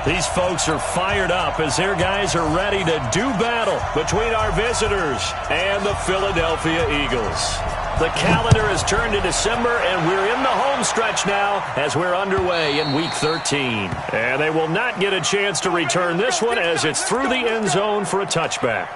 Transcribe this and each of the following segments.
These folks are fired up as their guys are ready to do battle between our visitors and the Philadelphia Eagles. The calendar has turned to December, and we're in the home stretch now as we're underway in Week 13. And they will not get a chance to return this one as it's through the end zone for a touchback.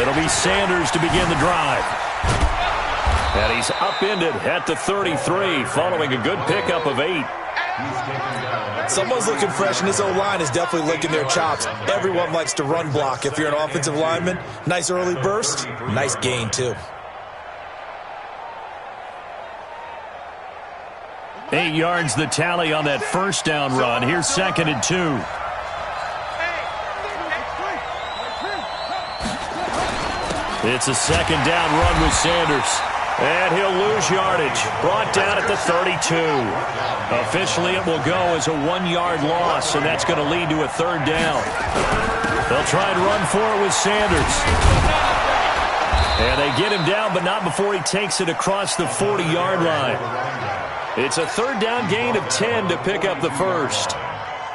It'll be Sanders to begin the drive. And he's upended at the 33 following a good pickup of 8. Someone's looking fresh, and his O-line is definitely licking their chops. Everyone likes to run block. If you're an offensive lineman, nice early burst, nice gain too. 8 yards the tally on that first down run. Here's 2nd and 2. It's a 2nd down run with Sanders. And he'll lose yardage. Brought down at the 32. Officially, it will go as a 1-yard loss, and that's going to lead to a 3rd down. They'll try and run for it with Sanders. And they get him down, but not before he takes it across the 40-yard line. It's a 3rd down gain of 10 to pick up the first.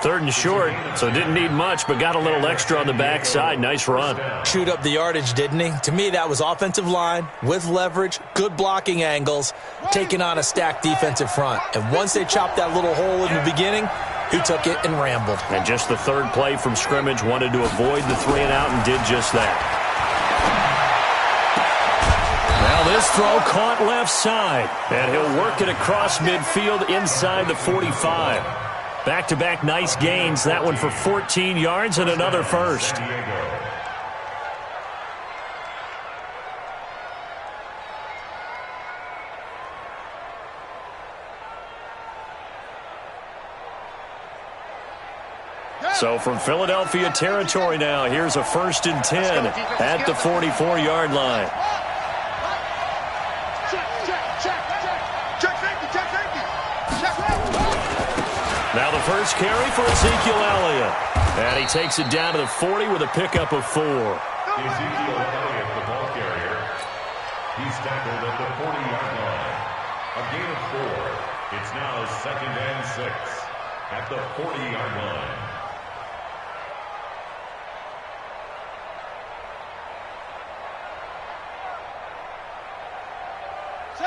3rd and short, so didn't need much, but got a little extra on the backside. Nice run. Chewed up the yardage, didn't he? To me, that was offensive line with leverage, good blocking angles, taking on a stacked defensive front. And once they chopped that little hole in the beginning, he took it and rambled. And just the 3rd play from scrimmage, wanted to avoid the 3-and-out and did just that. Now this throw caught left side, and he'll work it across midfield inside the 45. Back-to-back nice gains. That one for 14 yards and another first. So from Philadelphia territory now, here's a 1st and 10 at the 44-yard line. Now the first carry for Ezekiel Elliott. And he takes it down to the 40 with a pickup of 4. Ezekiel Elliott, the ball carrier. He's tackled at the 40-yard line. A gain of 4. It's now 2nd and 6 at the 40-yard line.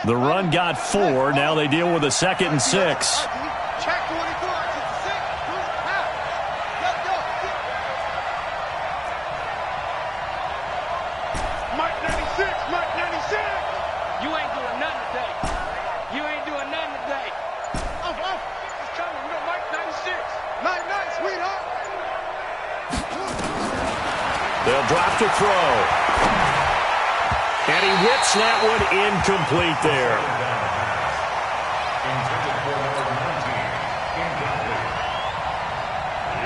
The run got 4. Now they deal with a 2nd and 6. They'll drop to throw. And he whips that one incomplete there. Intended for number 19. Incomplete.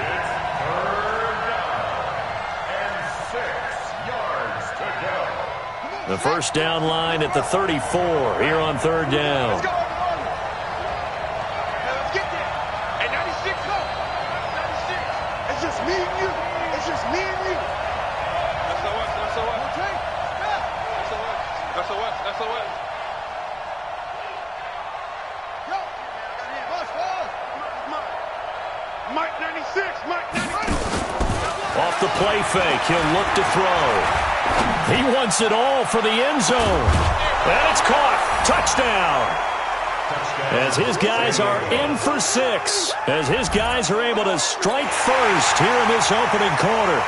It's 3rd down and 6 yards to go. The first down line at the 34 here on 3rd down. Off the play fake, he'll look to throw. He wants it all for the end zone. And it's caught. Touchdown. As his guys are in for 6. As his guys are able to strike first here in this opening quarter.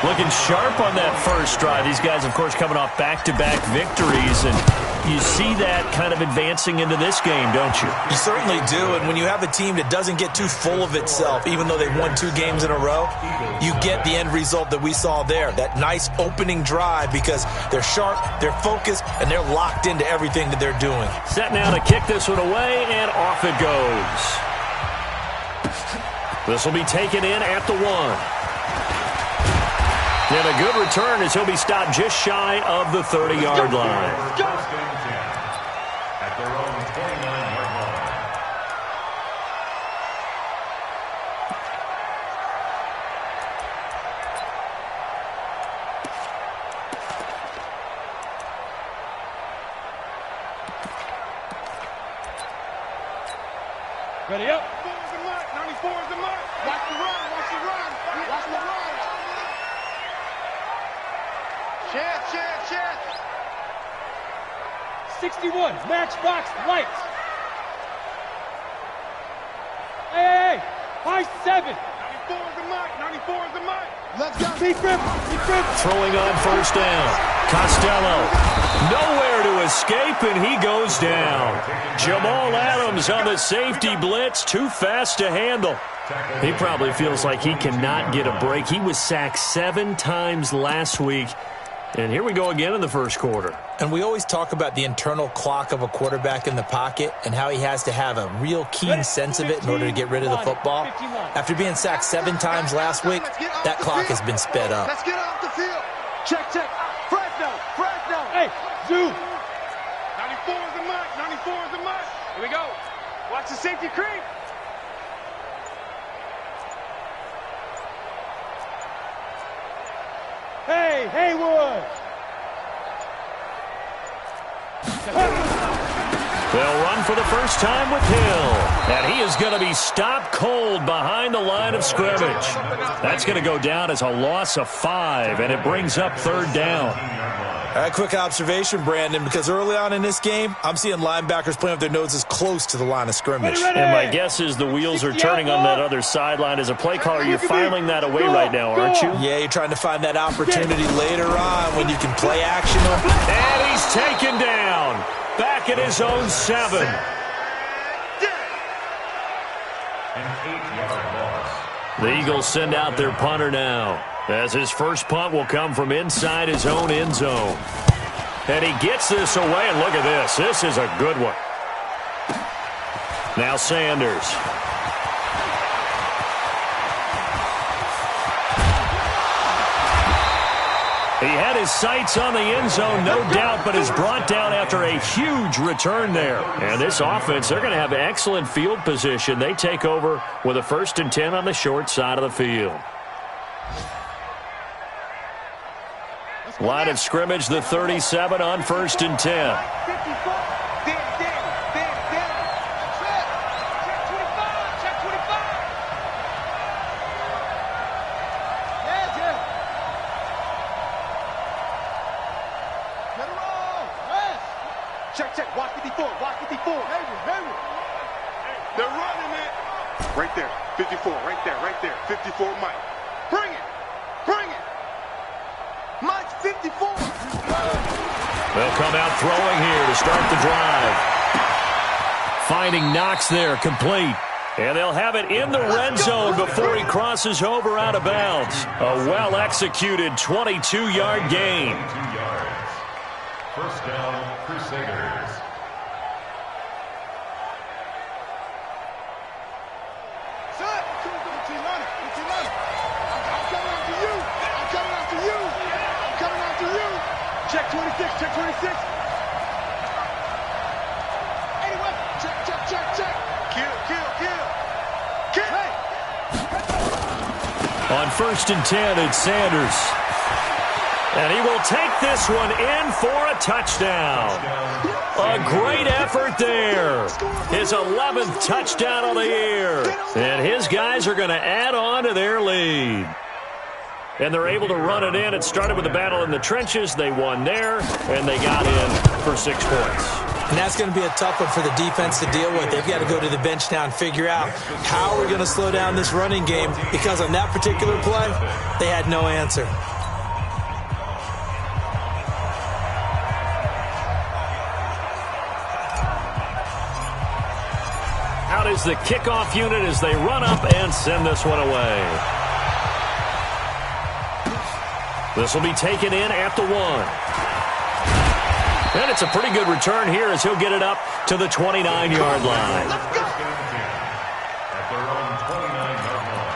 Looking sharp on that first drive. These guys, of course, coming off back-to-back victories, and you see that kind of advancing into this game, don't you? You certainly do, and when you have a team that doesn't get too full of itself, even though they've won 2 games in a row, you get the end result that we saw there, that nice opening drive, because they're sharp, they're focused, and they're locked into everything that they're doing. Set now to kick this one away, and off it goes. This will be taken in at the 1. And a good return as he'll be stopped just shy of the 30-yard line. At their own 29-yard line. Ready up. 94 is the mark. Watch the run. Watch the run. Watch the run. Chance. 61. Matchbox lights. Hey. High 7. 94 is the mark. 94 is the mark. Let's go. Be grip. Throwing on first down. Costello. Nowhere to escape, and he goes down. Jamal Adams on the safety blitz. Too fast to handle. He probably feels like he cannot get a break. He was sacked 7 times last week. And here we go again in the first quarter. And we always talk about the internal clock of a quarterback in the pocket and how he has to have a real keen sense of it in order to get rid of the football. After being sacked 7 times last week, that clock has been sped up. Let's get off the field. Check. Fresno. Hey, zoom. 94 is the mark. 94 is the mark. Here we go. Watch the safety creep. Hey, Haywood. They'll run for the first time with Hill. And he is going to be stopped cold behind the line of scrimmage. That's going to go down as a loss of 5, and it brings up 3rd down. A quick observation, Brandon, because early on in this game, I'm seeing linebackers playing with their noses close to the line of scrimmage. And my guess is the wheels are turning on that other sideline. As a play caller, you're filing that away right now, aren't you? Yeah, you're trying to find that opportunity later on when you can play action. And he's taken down. Back at his own 7. An 8-yard loss. The Eagles send out their punter now, as his first punt will come from inside his own end zone. And he gets this away, and look at this. This is a good one. Now Sanders. He had his sights on the end zone, no doubt, but is brought down after a huge return there. And this offense, they're going to have excellent field position. They take over with a 1st and 10 on the short side of the field. Line of scrimmage, the 37 on 1st and 10. Check. Watch 54. Hayward. They're running it. Right there. 54. Right there. 54, Mike. Bring it. Mike's 54. They'll come out throwing here to start the drive. Finding Knox there, complete. And they'll have it in the red zone before he crosses over out of bounds. A well-executed 22-yard gain. 2 yards. First down, Crusaders. Son, I'm coming after you. Check 26. Anyway, check. Kill. Hey. On 1st and 10, it's Sanders. And he will take this one in for a touchdown. A great effort there. His 11th touchdown on the year. And his guys are going to add on to their lead. And they're able to run it in. It started with a battle in the trenches. They won there, and they got in for 6 points. And that's going to be a tough one for the defense to deal with. They've got to go to the bench now and figure out how we're going to slow down this running game, because on that particular play, they had no answer. Out is the kickoff unit as they run up and send this one away. This will be taken in at the 1. And it's a pretty good return here as he'll get it up to the 29-yard line. At their own 29-yard line.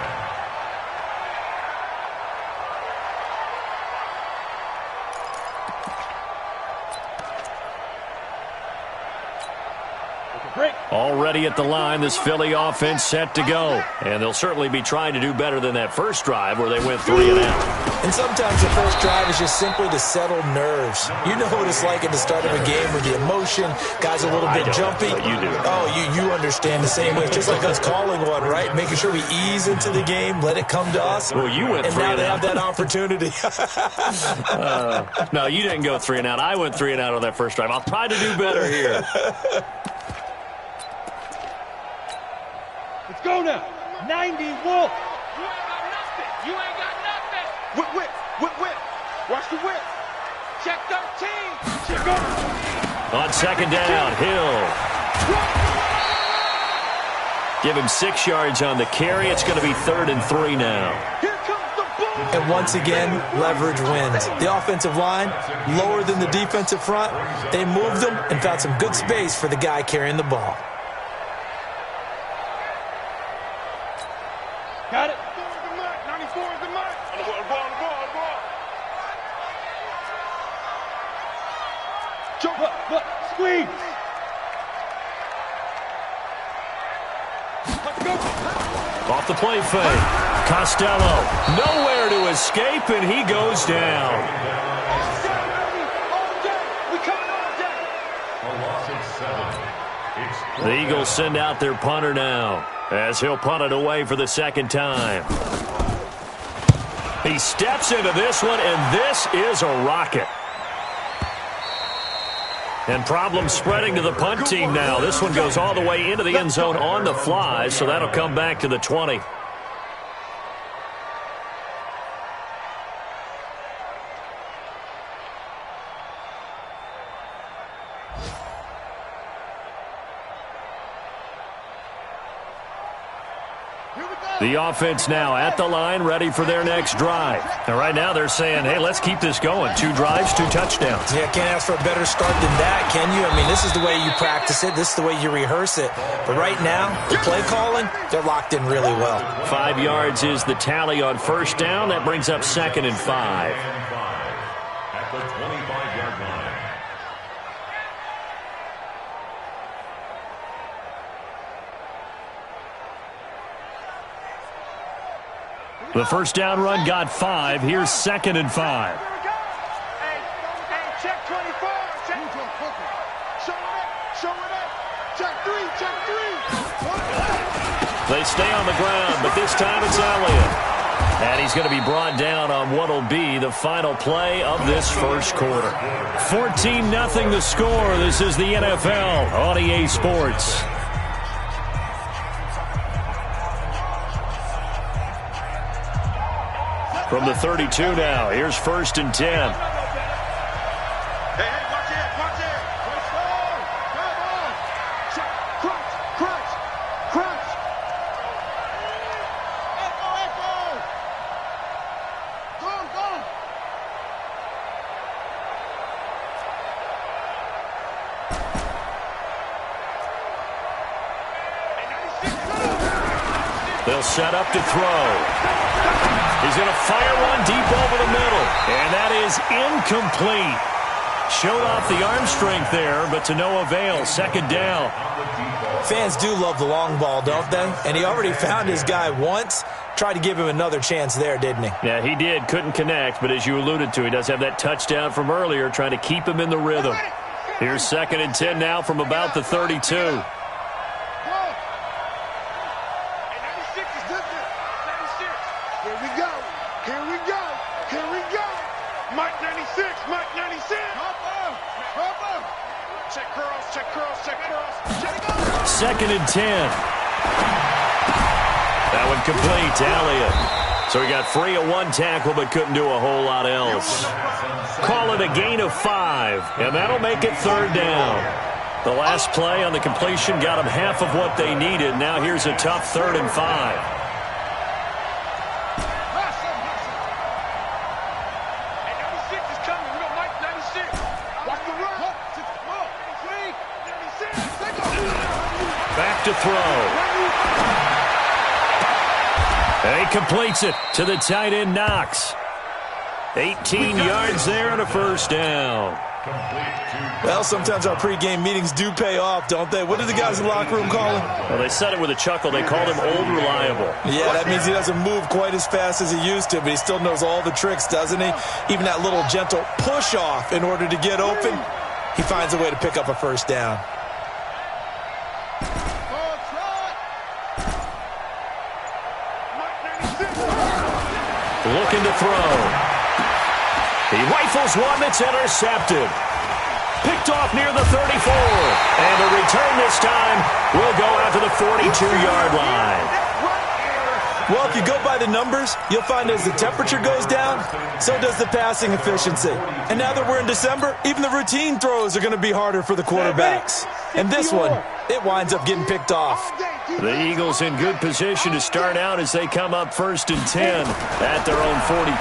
Already at the line, this Philly offense set to go. And they'll certainly be trying to do better than that first drive where they went 3 and out. And sometimes the first drive is just simply to settle nerves. You know what it's like at the start of a game with the emotion, guys a little bit jumpy. But you do. Oh, you understand the same way. It's just like us calling one, right? Making sure we ease into the game, let it come to us. Well, you went 3 and and now they out. have that opportunity. No, you didn't go 3 and out. I went 3 and out on that first drive. I'll try to do better here. Let's go now. 90 Wolf. You ain't got nothing. Whip. Watch the whip. Check 13. Check up. On second down, Hill. Give him 6 yards on the carry. It's going to be 3rd and 3 now. Here comes the ball. And once again, leverage wins. The offensive line, lower than the defensive front. They moved them and found some good space for the guy carrying the ball. Got it. 94 is the mark. On the ball. Jump up. Look, squeeze. Let's go. Off the play fake. Costello, nowhere to escape, and he goes down. All day. We coming all day. A loss of 7. It's The Eagles send out their punter now as he'll punt it away for the second time. He steps into this one, and this is a rocket. And problems spreading to the punt team now. This one goes all the way into the end zone on the fly, so that'll come back to the 20. The offense now at the line, ready for their next drive. And right now they're saying, hey, let's keep this going. 2 drives, 2 touchdowns. Yeah, can't ask for a better start than that, can you? I mean, this is the way you practice it. This is the way you rehearse it. But right now, the play calling, they're locked in really well. 5 yards is the tally on first down. That brings up 2nd and 5. at the 25-yard line. The first down run got 5. Here's 2nd and 5. Hey, check 24. Check. Show it up. Check 3. They stay on the ground, but this time it's Elliott. And he's going to be brought down on what will be the final play of this first quarter. 14-0 the score. This is the NFL on EA Sports. From the 32 now, here's 1st and 10. Hey, watch it. Come on. Check. Crunch. Echo. Go. They'll set up to throw. He's going to fire one deep over the middle. And that is incomplete. Showed off the arm strength there, but to no avail. 2nd down. Fans do love the long ball, don't they? And he already found his guy once. Tried to give him another chance there, didn't he? Yeah, he did. Couldn't connect, but as you alluded to, he does have that touchdown from earlier, trying to keep him in the rhythm. Here's 2nd and 10 now from about the 32. Mike 96. Check curls, check curls, check curls. Check it out. 2nd and 10. That one complete to Elliott. So he got free of one tackle but couldn't do a whole lot else. Call it a gain of 5, and that'll make it 3rd down. The last play on the completion got them half of what they needed. Now here's a tough 3rd and 5. Back to throw. And he completes it to the tight end, Knox. 18 yards there and a 1st down. Well, sometimes our pregame meetings do pay off, don't they? What did the guys in the locker room call him? Well, they said it with a chuckle. They called him Old Reliable. Yeah, that means he doesn't move quite as fast as he used to, but he still knows all the tricks, doesn't he? Even that little gentle push-off in order to get open, he finds a way to pick up a 1st down. Looking to throw. He rifles one that's intercepted. Picked off near the 34. And the return this time will go out to the 42-yard line. Well, if you go by the numbers, you'll find as the temperature goes down, so does the passing efficiency. And now that we're in December, even the routine throws are going to be harder for the quarterbacks. And this one, it winds up getting picked off. The Eagles in good position to start out as they come up 1st and 10 at their own 42.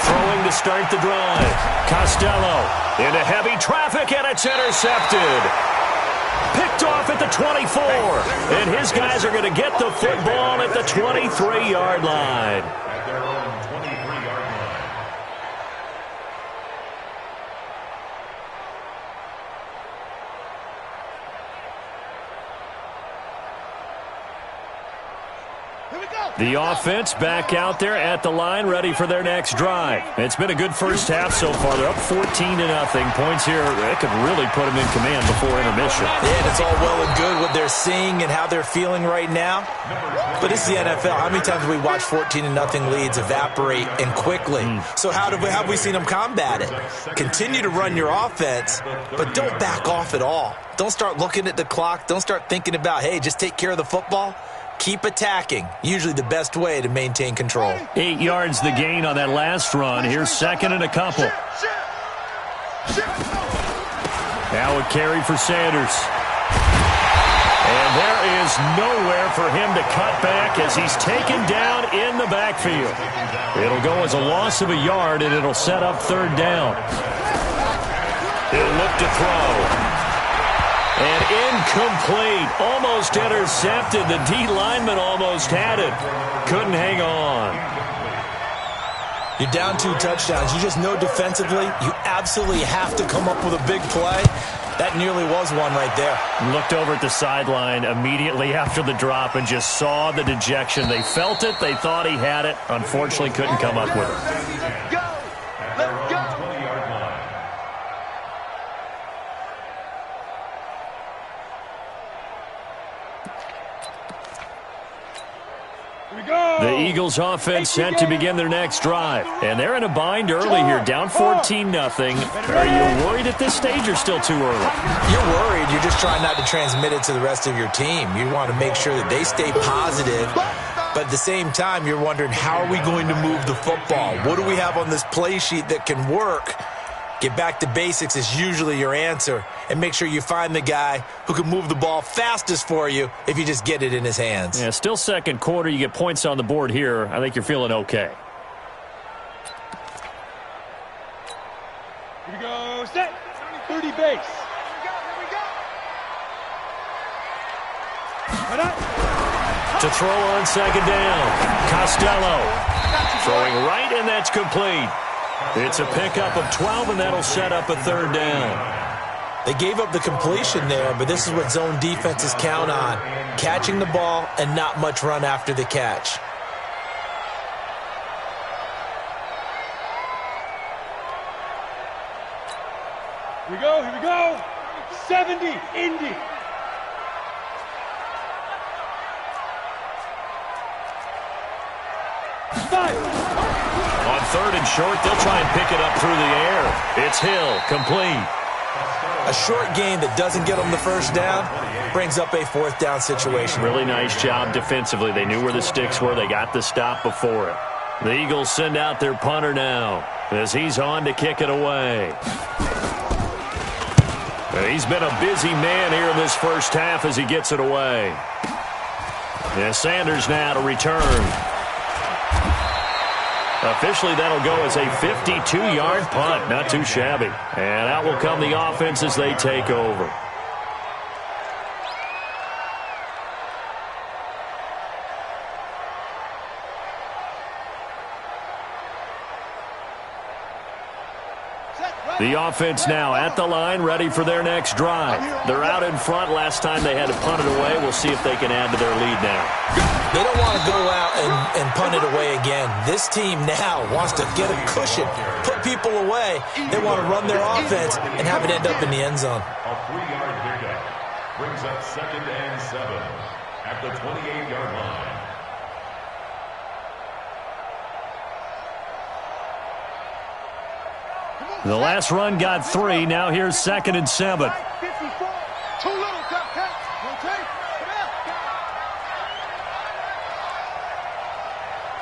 Throwing to start the drive. Costello into heavy traffic, and it's intercepted. Picked off at the 24. And his guys are going to get the football at the 23-yard line. At their own 23-yard line. The offense back out there at the line, ready for their next drive. It's been a good first half so far. They're up 14-0. Points here, it could really put them in command before intermission. Yeah, and it's all well and good what they're seeing and how they're feeling right now. But it's the NFL. How many times have we watched 14-0 leads evaporate and quickly? So how have we seen them combat it? Continue to run your offense, but don't back off at all. Don't start looking at the clock. Don't start thinking about, hey, just take care of the football. Keep attacking. Usually the best way to maintain control. 8 yards the gain on that last run. Here's 2nd and a couple. Now a carry for Sanders. And there is nowhere for him to cut back as he's taken down in the backfield. It'll go as a loss of a yard, and it'll set up 3rd down. He'll look to throw. And incomplete. Almost intercepted. The D lineman almost had it. Couldn't hang on. You're down 2 touchdowns. You just know defensively you absolutely have to come up with a big play. That nearly was one right there. Looked over at the sideline immediately after the drop and just saw the dejection. They felt it. They thought he had it. Unfortunately, couldn't come up with it. Go! Let's go! 20-yard line. The Eagles offense set to begin their next drive. And they're in a bind early here, down 14-0. Are you worried at this stage or still too early? You're worried. You're just trying not to transmit it to the rest of your team. You want to make sure that they stay positive. But at the same time, you're wondering, how are we going to move the football? What do we have on this play sheet that can work? Get back to basics is usually your answer. And make sure you find the guy who can move the ball fastest for you if you just get it in his hands. Yeah, still second quarter. You get points on the board here. I think you're feeling okay. Here we go. Set. 30 base. Here we go. Right up. To throw on 2nd down. Costello throwing right, and that's complete. It's a pickup of 12, and that'll set up a 3rd down. They gave up the completion there, but this is what zone defenses count on. Catching the ball and not much run after the catch. Here we go. Here we go. 70. Indy. On 3rd and short, they'll try and pick it up through the air. It's Hill, complete. A short gain that doesn't get them the first down brings up a 4th down situation. Really nice job defensively. They knew where the sticks were. They got the stop before it. The Eagles send out their punter now as he's on to kick it away. He's been a busy man here in this first half as he gets it away. And Sanders now to return. Officially, that'll go as a 52-yard punt. Not too shabby. And out will come the offense as they take over. The offense now at the line, ready for their next drive. They're out in front. Last time they had to punt it away. We'll see if they can add to their lead now. They don't want to go out and punt it away again. This team now wants to get a cushion, put people away. They want to run their offense and have it end up in the end zone. A 3-yard pickup brings up 2nd and 7 at the 28-yard line. The last run got 3. Now here's 2nd and 7. 54. Too little, Cat. Rotate.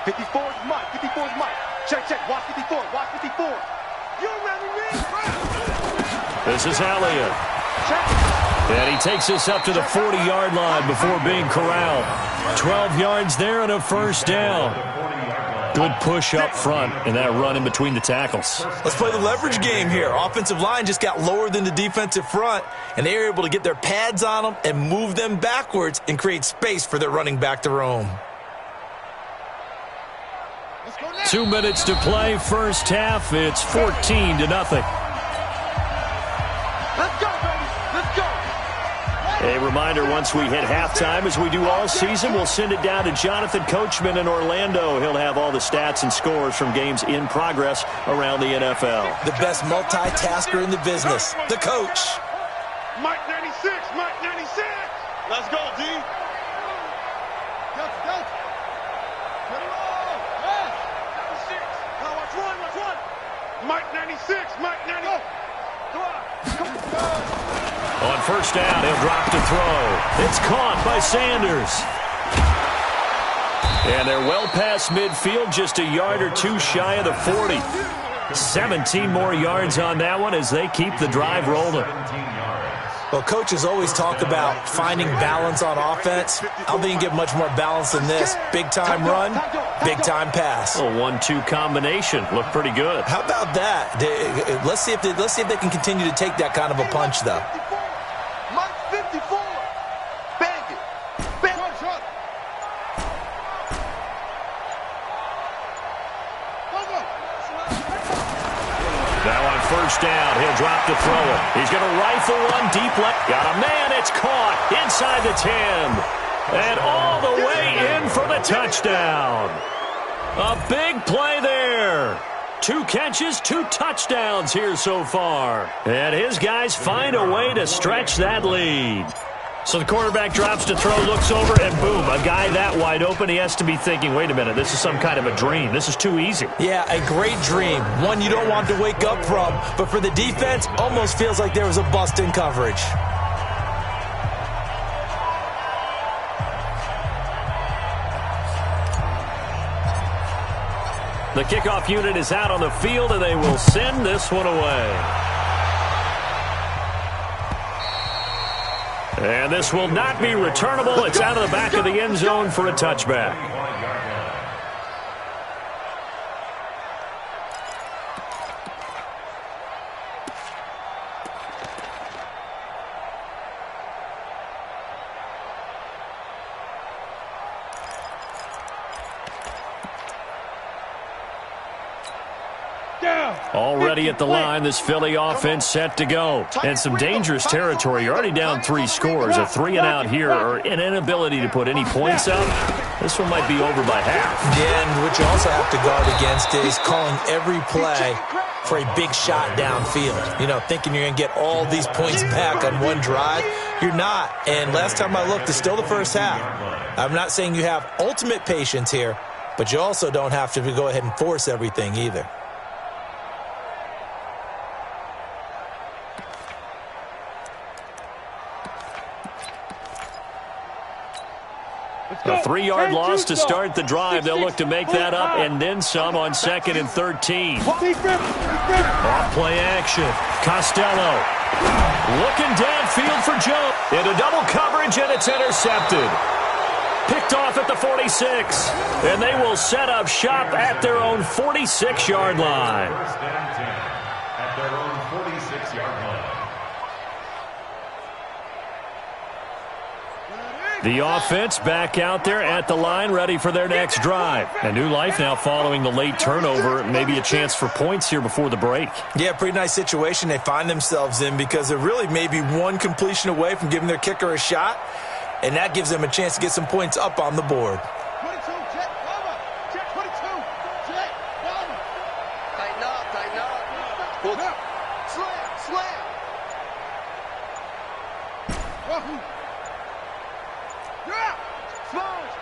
54 is Mike. 54 is Mike. Check. Watch 54. Watch 54. You ready, me? This is Elliott. Check. And he takes us up to the 40-yard line before being corralled. 12 yards there and a first down. Good push up front and that run in between the tackles. Let's play the leverage game here. Offensive line just got lower than the defensive front, and they were able to get their pads on them and move them backwards and create space for their running back to roam. 2 minutes to play, first half. It's 14-0. Let's go, baby. Let's go. A reminder, once we hit halftime, as we do all season, we'll send it down to Jonathan Coachman in Orlando. He'll have all the stats and scores from games in progress around the NFL. The best multitasker in the business, the coach. Mike 96. Mike 96. Let's go, D. Go. Get it on. Yes. 96. Now watch one. Mike 96. Mike 90. Come on. On first down, he'll drop to throw. It's caught by Sanders. And they're well past midfield, just a yard or two shy of the 40. 17 more yards on that one as they keep the drive rolling. Well, coaches always talk about finding balance on offense. I don't think you can get much more balance than this. Big-time run, big-time pass. A 1-2 combination. Looked pretty good. How about that? Let's see if they can continue to take that kind of a punch, though. Mike 54. Bang it. Now on first down, he'll drop to throw it. He's going to rifle one deep left. Got a man. It's caught inside the 10. And all the way in for the touchdown. A big play there. 2 catches, 2 touchdowns here so far. And his guys find a way to stretch that lead. So the quarterback drops to throw, looks over, and boom, a guy that wide open, he has to be thinking, wait a minute, this is some kind of a dream. This is too easy. Yeah, a great dream. One you don't want to wake up from. But for the defense, almost feels like there was a bust in coverage. The kickoff unit is out on the field, and they will send this one away. And this will not be returnable. It's out of the back of the end zone for a touchback. Already at the line, this Philly offense set to go. And some dangerous territory. You're already down 3 scores. A 3-and-out here, or an inability to put any points up. This one might be over by half. Yeah, and what you also have to guard against is calling every play for a big shot downfield. You know, thinking you're going to get all these points back on one drive. You're not. And last time I looked, it's still the first half. I'm not saying you have ultimate patience here, but you also don't have to go ahead and force everything either. A 3-yard loss to start the drive. They'll look to make that up and then some on 2nd and 13. Off play action. Costello looking downfield for Joe. Into double coverage, and it's intercepted. Picked off at the 46. And they will set up shop at their own 46-yard line. First and 10 at their own 46-yard line. The offense back out there at the line, ready for their next drive. A new life now following the late turnover. Maybe a chance for points here before the break. Yeah, pretty nice situation they find themselves in because they're really maybe one completion away from giving their kicker a shot, and that gives them a chance to get some points up on the board. 22, jet, cover. Jet 22, jet, cover. Tighten up, tighten up. Pull up. Slam, slam. Wahoo. Yeah. Sponge,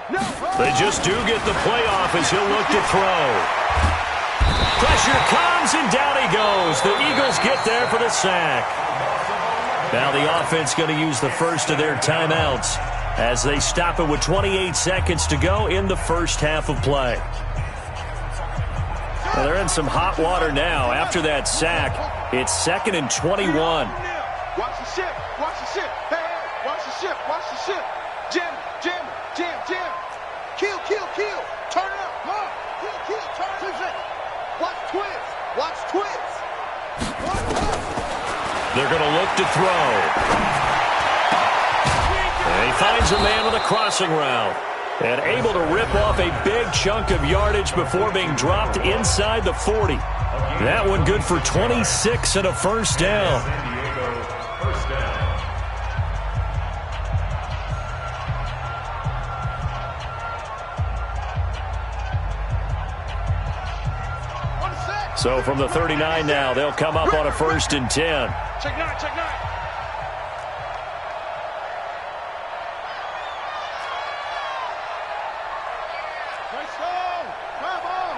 no. They just do get the playoff as he'll look to throw. Pressure comes, and down he goes. The Eagles get there for the sack. Now the offense going to use the first of their timeouts as they stop it with 28 seconds to go in the first half of play. Well, they're in some hot water now. After that sack, it's 2nd and 21. Watch the ship, watch the ship. Hey, hey, watch the ship, watch the ship. Jam, jam, jam, jam. Kill, kill, kill. Turn up, huh? Kill, kill, turn up. 2 seconds. Watch twist, watch twist. They're going to look to throw. And he finds a man with a crossing route. And able to rip off a big chunk of yardage before being dropped inside the 40. That one good for 26 and a first down. San Diego, first down. So from the 39 now, they'll come up on a 1st and 10. Check 9, check 9. Nice go. Come on.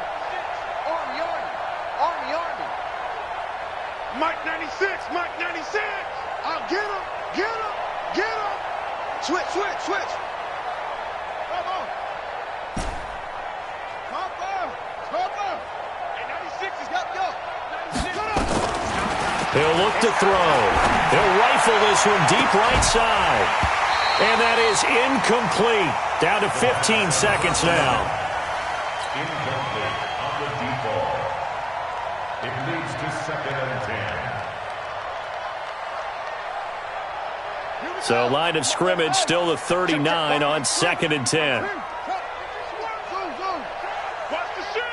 Army, army. Army, army. Mike 96, Mike 96. I'll get him, get him, get him. Switch, switch, switch. Come on. Come on. Hey, 96 has got to go. 96. Come on. He'll look to throw. He'll rifle this one deep right side. And that is incomplete. Down to 15 seconds now. Incomplete on the deep ball. It leads to 2nd and 10. So line of scrimmage still the 39 on 2nd and 10. Watch the ship.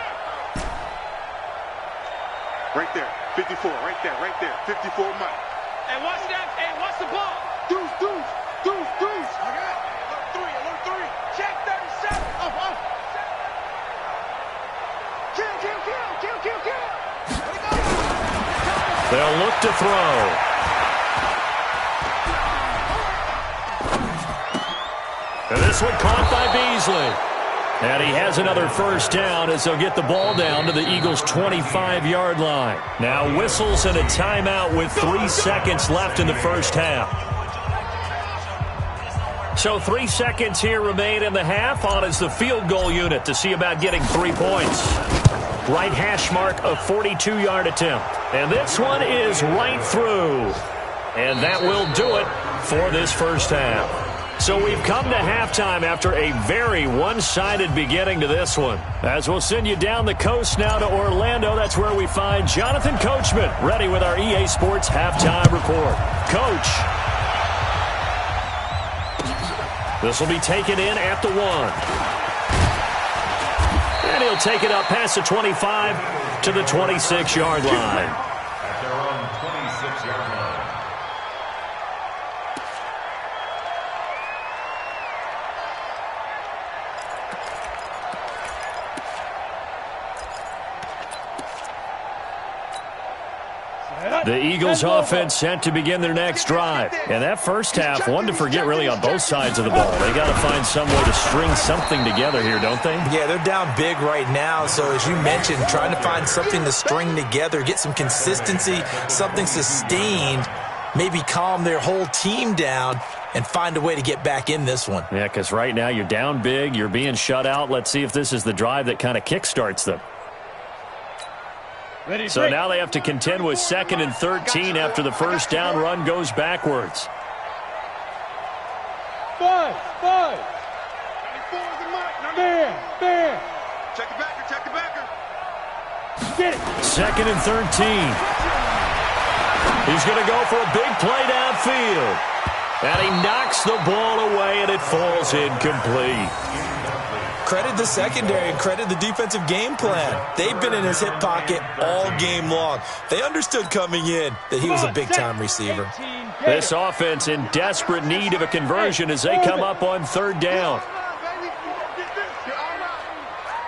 Right there. 54, right there, right there. 54 Mike. Hey, watch that. Hey, watch the ball. Deuce, deuce, deuce, deuce. Okay. Alert 3. Check 37. Kill, kill, kill, kill, kill, kill. They'll look to throw. And this one caught by Beasley. And he has another first down as they'll get the ball down to the Eagles' 25-yard line. Now whistles and a timeout with 3 seconds left in the first half. So 3 seconds here remain in the half. On is the field goal unit to see about getting 3 points. Right hash mark, a 42-yard attempt. And this one is right through. And that will do it for this first half. So we've come to halftime after a very one-sided beginning to this one. As we'll send you down the coast now to Orlando, that's where we find Jonathan Coachman, ready with our EA Sports halftime report. Coach. This will be taken in at the 1. And he'll take it up past the 25 to the 26-yard line. At their own 26-yard line. The Eagles offense set to begin their next drive. And that first half, one to forget really on both sides of the ball. They got to find some way to string something together here, don't they? Yeah, they're down big right now. So as you mentioned, trying to find something to string together, get some consistency, something sustained maybe calm their whole team down and find a way to get back in this one. Yeah, because right now you're down big, you're being shut out. Let's see if this is the drive that kind of kickstarts them. So now they have to contend with 2nd and 13 after the first down run goes backwards. 5. Man. Check the backer. Get it. 2nd and 13. He's going to go for a big play downfield. And he knocks the ball away, and it falls incomplete. Credit the secondary and credit the defensive game plan. They've been in his hip pocket all game long. They understood coming in that he was a big-time receiver. This offense in desperate need of a conversion as they come up on 3rd down.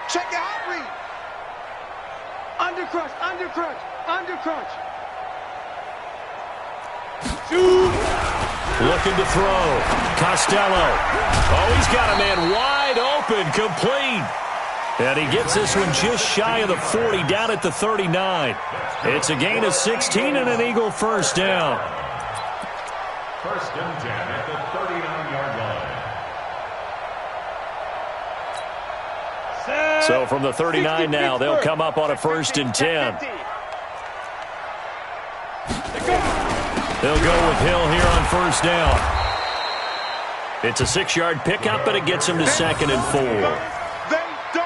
Check your hot read. Undercrunch. Looking to throw. Costello. Oh, he's got a man wide open, complete. And he gets this one just shy of the 40, down at the 39. It's a gain of 16 and an Eagle first down. 1st and 10 at the 39-yard line. So from the 39 now, they'll come up on a 1st and 10. They'll go with Hill here on 1st down. It's a 6-yard pickup, but it gets him to 2nd and 4.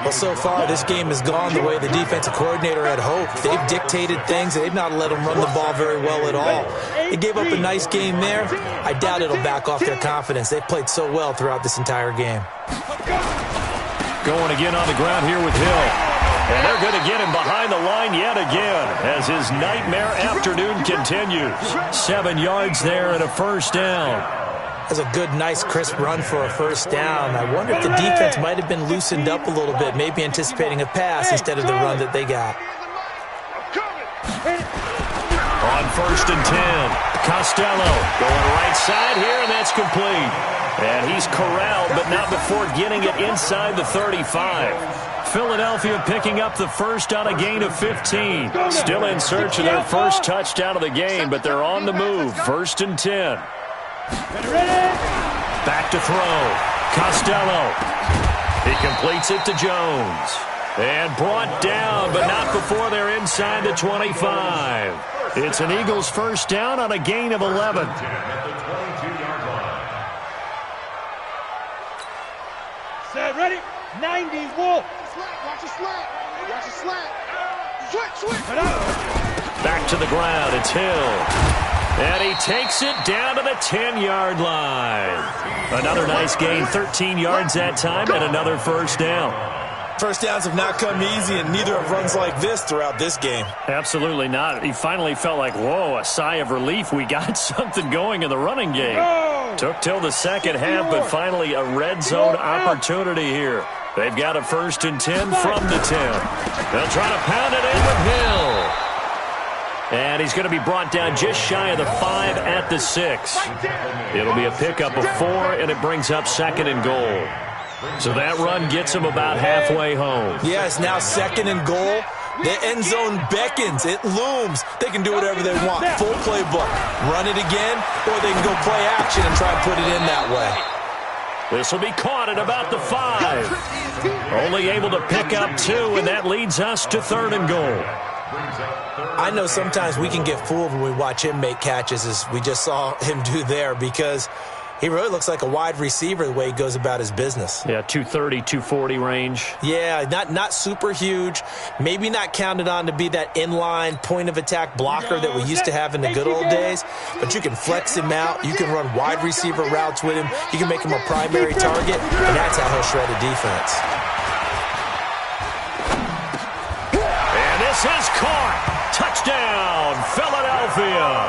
Well, so far, this game has gone the way the defensive coordinator had hoped. They've dictated things. They've not let them run the ball very well at all. They gave up a nice game there. I doubt it'll back off their confidence. They've played so well throughout this entire game. Going again on the ground here with Hill. And they're going to get him behind the line yet again as his nightmare afternoon continues. 7 yards there and a 1st down. That's a good, nice, crisp run for a 1st down. I wonder if the defense might have been loosened up a little bit, maybe anticipating a pass instead of the run that they got. On 1st and 10, Costello going right side here, and that's complete. And he's corralled, but not before getting it inside the 35. Philadelphia picking up the first on a gain of 15. Still in search of their first touchdown of the game, but they're on the move. 1st and 10. Back to throw. Costello. He completes it to Jones. And brought down, but not before they're inside the 25. It's an Eagles first down on a gain of 11. Set, ready? 90, Wolf. Watch the slant. Switch. Back to the ground. It's Hill. And he takes it down to the 10-yard line. Another nice gain, 13 yards that time, and another first down. First downs have not come easy, and neither have runs like this throughout this game. Absolutely not. He finally felt like, whoa, a sigh of relief. We got something going in the running game. Took till the second half, but finally a red zone opportunity here. They've got a 1st and 10 from the 10. They'll try to pound it in with Hill. And he's going to be brought down just shy of the 5 at the 6. It'll be a pickup of 4, and it brings up 2nd and goal. So that run gets him about halfway home. Yeah, it's now 2nd and goal. The end zone beckons. It looms. They can do whatever they want. Full playbook. Run it again, or they can go play action and try and put it in that way. This will be caught at about the 5. Only able to pick up 2, and that leads us to 3rd and goal. I know sometimes we can get fooled when we watch him make catches, as we just saw him do there, because he really looks like a wide receiver the way he goes about his business. Yeah, 230, 240 range. Yeah, not super huge. Maybe not counted on to be that inline point-of-attack blocker that we used to have in the good old days, but you can flex him out. You can run wide receiver routes with him. You can make him a primary target, and that's how he'll shred a defense. And this is caught. Touchdown, Philadelphia.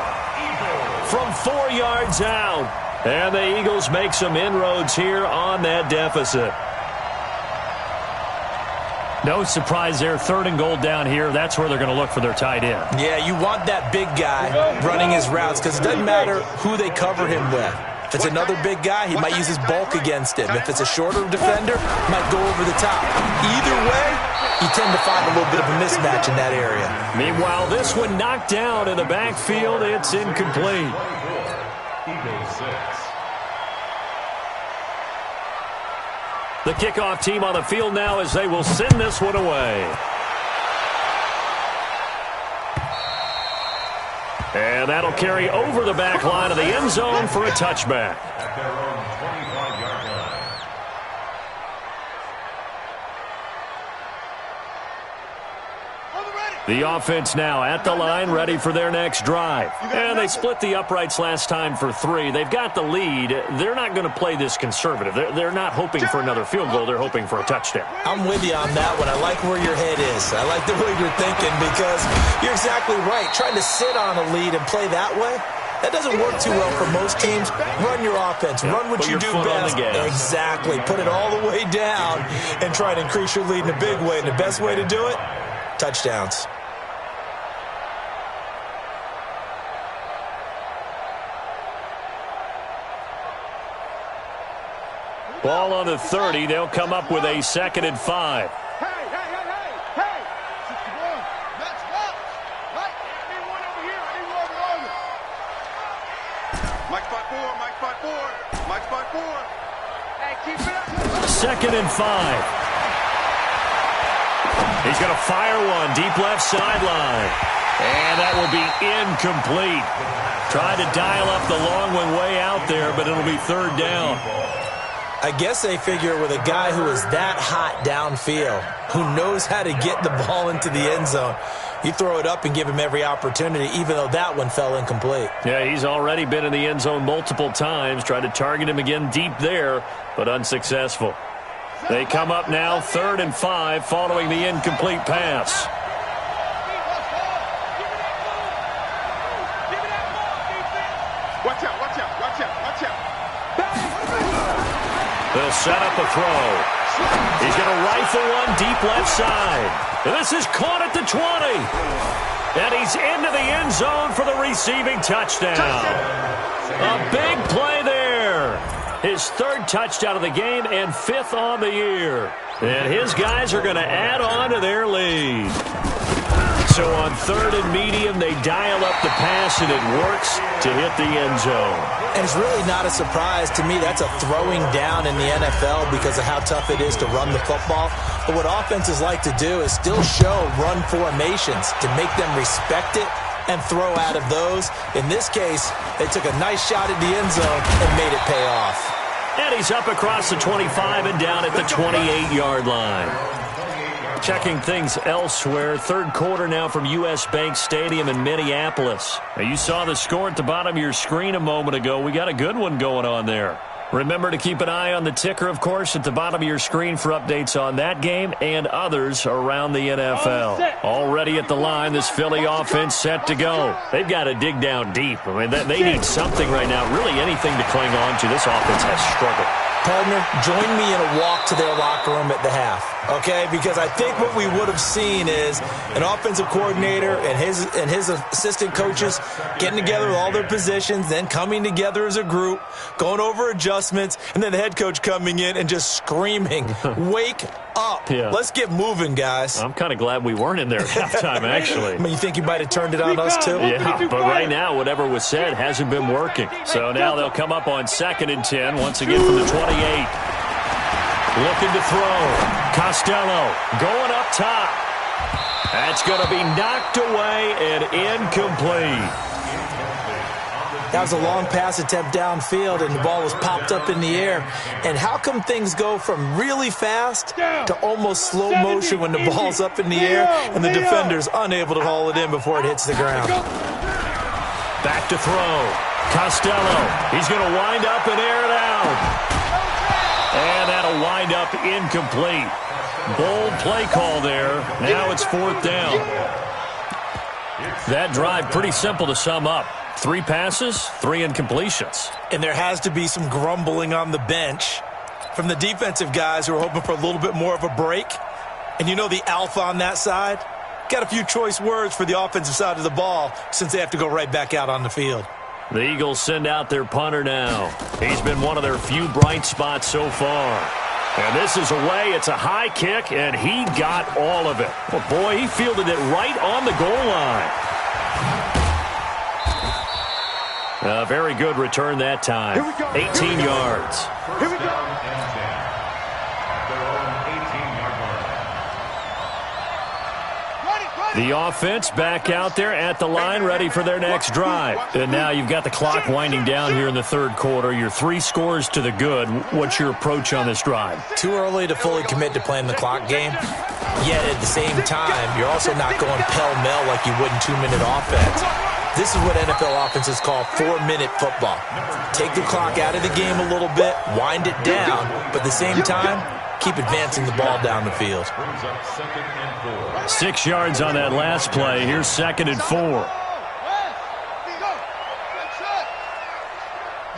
From 4 yards out. And the Eagles make some inroads here on that deficit. No surprise there. 3rd and goal down here. That's where they're going to look for their tight end. Yeah, you want that big guy running his routes because it doesn't matter who they cover him with. If it's another big guy, he might use his bulk against him. If it's a shorter defender, he might go over the top. Either way, you tend to find a little bit of a mismatch in that area. Meanwhile, this one knocked down in the backfield. It's incomplete. Eagles 6. The kickoff team on the field now as they will send this one away. And that'll carry over the back line of the end zone for a touchback. At their own 25-yard line. The offense now at the line, ready for their next drive. And they split the uprights last time for 3. They've got the lead. They're not going to play this conservative. They're not hoping for another field goal. They're hoping for a touchdown. I'm with you on that one. I like where your head is. I like the way you're thinking because you're exactly right. Trying to sit on a lead and play that way, that doesn't work too well for most teams. Run your offense. Run what you do best. Exactly. Put it all the way down and try to increase your lead in a big way. And the best way to do it, touchdowns. Ball on the 30. They'll come up with a 2nd and 5. Hey! 61. That's what? Right? I need one over here. I need one over there. Mike 5-4. Mike 5-4. Mike 5-4. Hey, keep it up. 2nd and 5. He's going to fire one deep left sideline. And that will be incomplete. Tried to dial up the long one way out there, but it'll be 3rd down. I guess they figure with a guy who is that hot downfield, who knows how to get the ball into the end zone, you throw it up and give him every opportunity, even though that one fell incomplete. Yeah, he's already been in the end zone multiple times. Tried to target him again deep there, but unsuccessful. They come up now 3rd and 5 following the incomplete pass. Watch out, watch out, watch out, watch out. They'll set up a throw. He's going to rifle one deep left side. This is caught at the 20. And he's into the end zone for the receiving touchdown. A big play there. His 3rd touchdown of the game and 5th on the year. And his guys are going to add on to their lead. So on 3rd and medium, they dial up the pass, and it works to hit the end zone. And it's really not a surprise to me. That's a throwing down in the NFL because of how tough it is to run the football. But what offenses like to do is still show run formations to make them respect it and throw out of those. In this case, they took a nice shot at the end zone and made it pay off. And he's up across the 25 and down at the 28-yard line. Checking things elsewhere. 3rd quarter now from U.S. Bank Stadium in Minneapolis. Now, you saw the score at the bottom of your screen a moment ago. We got a good one going on there. Remember to keep an eye on the ticker, of course, at the bottom of your screen for updates on that game and others around the NFL. Already at the line, this Philly offense set to go. They've got to dig down deep. I mean, they need something right now, really anything to cling on to. This offense has struggled. Partner, join me in a walk to their locker room at the half, okay? Because I think what we would have seen is an offensive coordinator and his assistant coaches getting together with all their positions, then coming together as a group, going over adjustments, and then the head coach coming in and just screaming, wake up. Yeah. Let's get moving, guys. I'm kind of glad we weren't in there at halftime, actually. I mean, you think you might have turned it on us, too? Yeah, but right now, whatever was said hasn't been working. So now they'll come up on 2nd and 10, once again from the 28. Looking to throw. Costello going up top. That's going to be knocked away and incomplete. That was a long pass attempt downfield, and the ball was popped up in the air. And how come things go from really fast to almost slow motion when the ball's up in the air and the defender's unable to haul it in before it hits the ground? Back to throw. Costello. He's going to wind up and air it out. And that'll wind up incomplete. Bold play call there. Now it's 4th down. That drive pretty simple to sum up. 3 passes, 3 incompletions. And there has to be some grumbling on the bench from the defensive guys who are hoping for a little bit more of a break. And you know the alpha on that side got a few choice words for the offensive side of the ball since they have to go right back out on the field. The Eagles send out their punter now. He's been one of their few bright spots so far. And this is away. It's a high kick, and he got all of it. Well, boy, he fielded it right on the goal line. A very good return that time. 18 yards. Here we go. The offense back out there at the line, ready for their next drive. And now you've got the clock winding down here in the third quarter. You're 3 scores to the good. What's your approach on this drive? Too early to fully commit to playing the clock game. Yet at the same time, you're also not going pell-mell like you would in 2-minute offense. This is what NFL offenses call 4-minute football. Take the clock out of the game a little bit, wind it down, but at the same time, keep advancing the ball down the field. 6 yards on that last play. Here's 2nd and 4.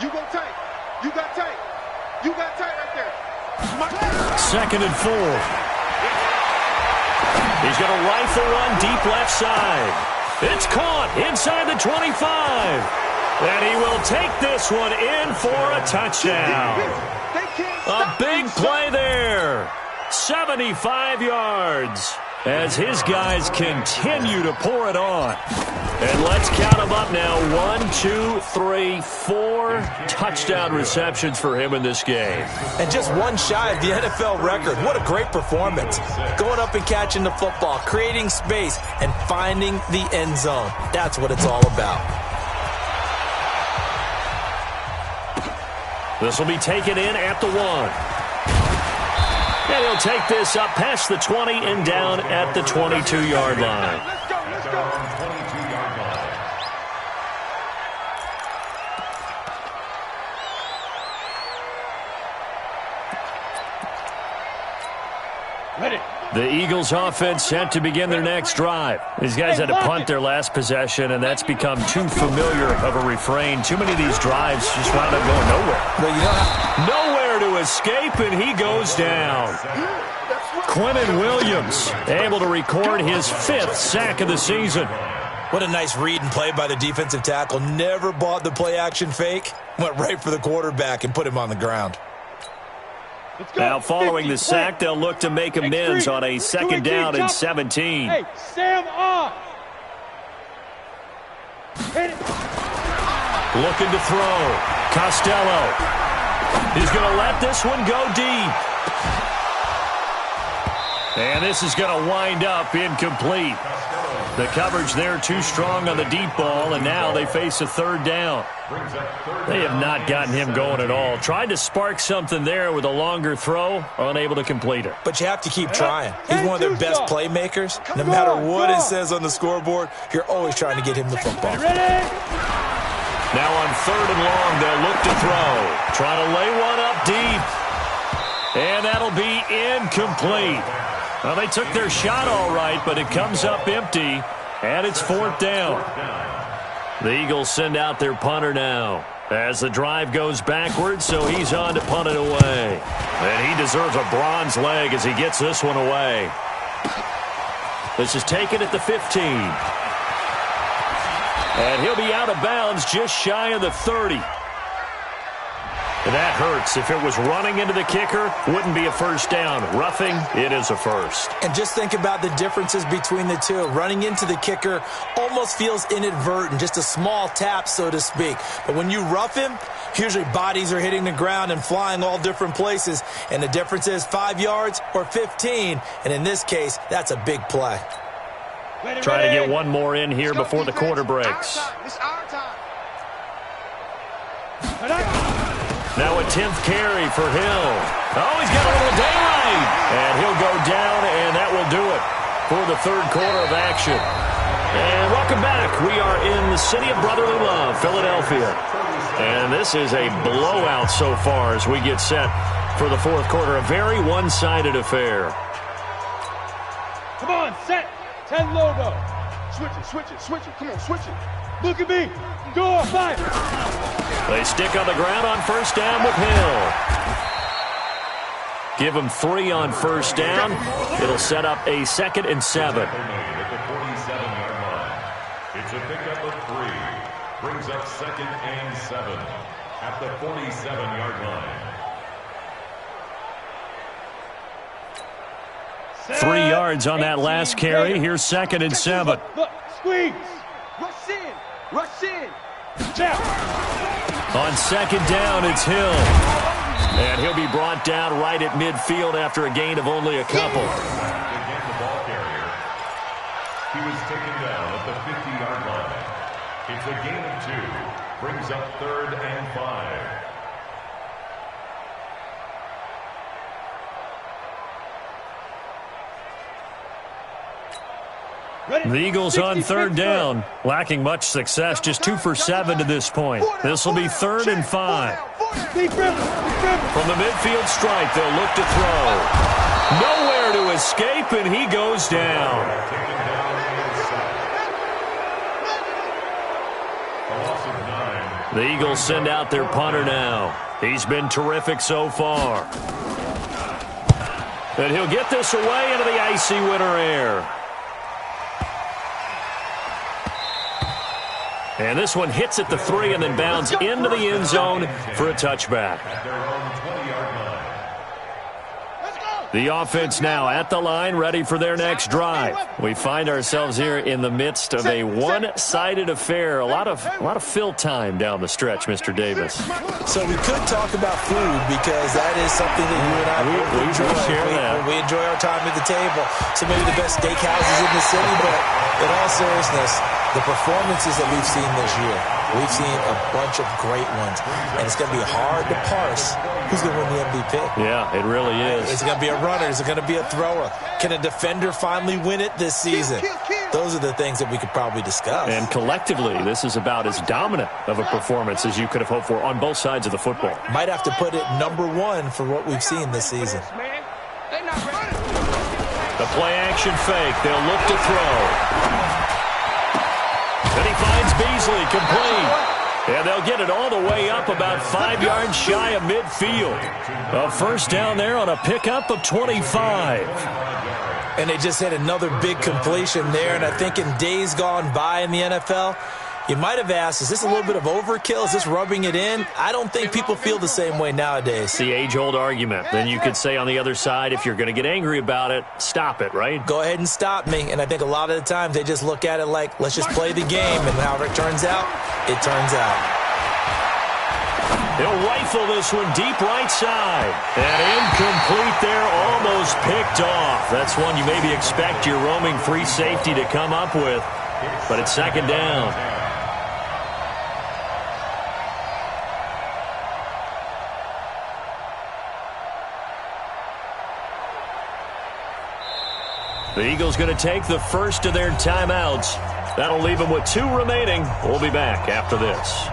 You go tight. You got tight. You got tight right there. 2nd and 4. He's going to rifle one deep left side. It's caught inside the 25. And he will take this one in for a touchdown. A big play there. 75 yards as his guys continue to pour it on. And let's count them up now. 1, 2, 3, 4 touchdown receptions for him in this game. And just one shy of the NFL record. What a great performance. Going up and catching the football, creating space, and finding the end zone. That's what it's all about. This will be taken in at the 1. And he'll take this up past the 20 and down at the 22-yard line. Let's go, let's go. 22-yard line. Ready. The Eagles offense set to begin their next drive. These guys had to punt their last possession, and that's become too familiar of a refrain. Too many of these drives just wound up going nowhere. But you know, Nowhere to escape, and he goes down. Quinnen Williams able to record his 5th sack of the season. what a nice read and play by the defensive tackle. Never bought the play-action fake. Went right for the quarterback and put him on the ground. Now following the sack, they'll look to make amends on a 2nd down and 17. Hey, Sam off. Hit it. Looking to throw. Costello. He's going to let this one go deep. And this is going to wind up incomplete. The coverage there too strong on the deep ball, and now they face a 3rd down. They have not gotten him going at all. Tried to spark something there with a longer throw, unable to complete it. But you have to keep trying. He's one of their best playmakers. No matter what it says on the scoreboard, you're always trying to get him the football. Now on 3rd and long, they'll look to throw. Trying to lay one up deep. And that'll be incomplete. Well, they took their shot all right, but it comes up empty, and it's 4th down. The Eagles send out their punter now as the drive goes backwards, so he's on to punt it away. And he deserves a bronze leg as he gets this one away. This is taken at the 15. And he'll be out of bounds just shy of the 30. And that hurts. If it was running into the kicker, wouldn't be a 1st down. Roughing, it is a 1st. And just think about the differences between the two. Running into the kicker almost feels inadvertent, just a small tap, so to speak. But when you rough him, usually bodies are hitting the ground and flying all different places. And the difference is 5 yards or 15. And in this case, that's a big play. Trying to get one more in here before the quarter breaks. It's our time. Now a 10th carry for Hill. Oh, he's got a little daylight. And he'll go down, and that will do it for the 3rd quarter of action. And welcome back. We are in the city of brotherly love, Philadelphia. And this is a blowout so far as we get set for the 4th quarter. A very one-sided affair. Come on, set. 10 logo. Switch it, switch it, switch it. Come on, switch it. Look at me. Go, 5. They stick on the ground on 1st down with Hill. Give them 3 on 1st down. It'll set up a 2nd and 7. At the 47-yard line. It's a pickup of 3. Brings up 2nd and 7 at the 47-yard line. 3 yards on that last carry. Here's 2nd and 7. Look, squeeze. Rush in. Rush in. On second down, it's Hill. And he'll be brought down right at midfield after a gain of only a couple. Again, the ball carrier. He was taken down at the 50-yard line. It's a gain of 2. Brings up 3rd and 5. The Eagles on 3rd down, lacking much success, just 2 for 7 to this point. This will be 3rd and 5. From the midfield stripe, they'll look to throw. Nowhere to escape, and he goes down. The Eagles send out their punter now. He's been terrific so far. And he'll get this away into the icy winter air. And this one hits at the 3 and then bounds into the end zone for a touchback. The offense now at the line, ready for their next drive. We find ourselves here in the midst of a one-sided affair. A lot of fill time down the stretch, Mr. Davis. So we could talk about food because that is something that you and I we enjoy. share that. We enjoy our time at the table. So maybe the best steakhouses in the city, but in all seriousness, the performances that we've seen this year, we've seen a bunch of great ones, and it's going to be hard to parse who's going to win the MVP. Yeah, it really is. Is it going to be a runner? Is it going to be a thrower? Can a defender finally win it this season? Those are the things that we could probably discuss. And collectively, this is about as dominant of a performance as you could have hoped for on both sides of the football. Might have to put it #1 for what we've seen this season. The play-action fake. They'll look to throw. And he finds Beasley complete. And they'll get it all the way up about 5 yards shy of midfield. A first down there on a pickup of 25. And they just had another big completion there. And I think in days gone by in the NFL, you might have asked, is this a little bit of overkill? Is this rubbing it in? I don't think people feel the same way nowadays. It's the age-old argument. Then you could say on the other side, if you're going to get angry about it, stop it, right? Go ahead and stop me. And I think a lot of the times they just look at it like, let's just play the game. And however it turns out, it turns out. He'll rifle this one deep right side. And incomplete there, almost picked off. That's one you maybe expect your roaming free safety to come up with. But it's second down. The Eagles going to take the first of their timeouts. That'll leave them with 2 remaining. We'll be back after this.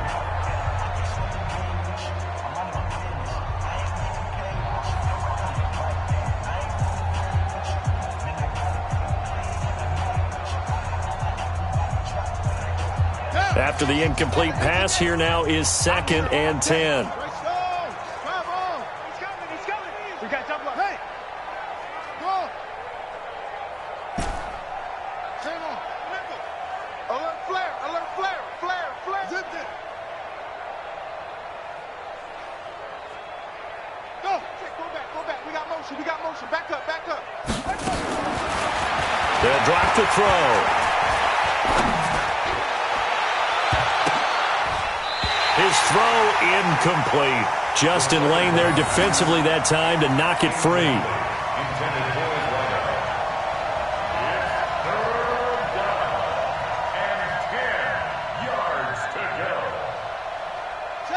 After the incomplete pass, here now is 2nd and 10. They'll drop the throw. His throw incomplete. Justin Lane there defensively that time to knock it free.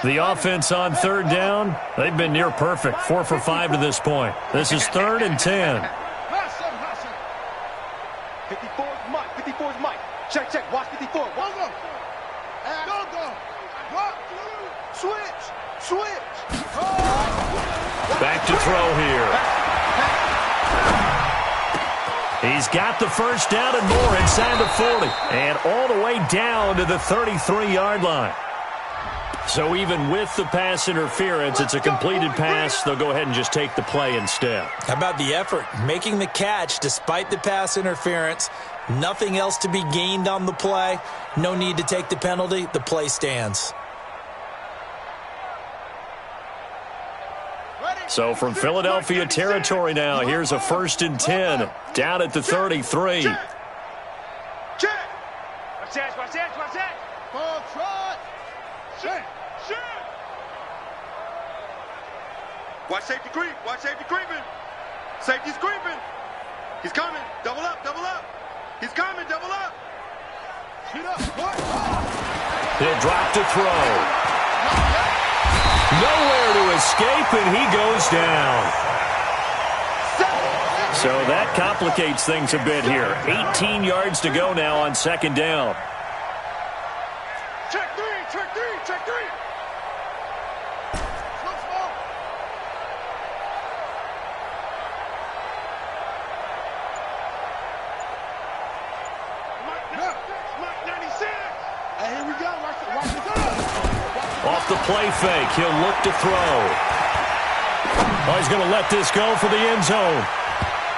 The offense on 3rd down, they've been near perfect. 4 for 5 to this point. This is 3rd and 10. 54's Mike. 54's Mike. Check, check. Watch 54. Watch him. Go. Switch. Back to throw here. He's got the first down and more inside the 40. And all the way down to the 33-yard line. So even with the pass interference, it's a completed pass. They'll go ahead and just take the play instead. How about the effort? Making the catch despite the pass interference. Nothing else to be gained on the play. No need to take the penalty. The play stands. So from Philadelphia territory now, here's a 1st and 10 down at the 33. Check. Watch that. Ball trot. Shit! Shit! Watch safety creep. Watch safety creeping. Safety's creeping. He's coming. Double up. Double up. He's coming. Double up. Shoot up. He'll drop to throw. Nowhere to escape, and he goes down. So that complicates things a bit here. 18 yards to go now on second down. Check three. Check three. Check three. Off the play fake, he'll look to throw. Oh, he's going to let this go for the end zone.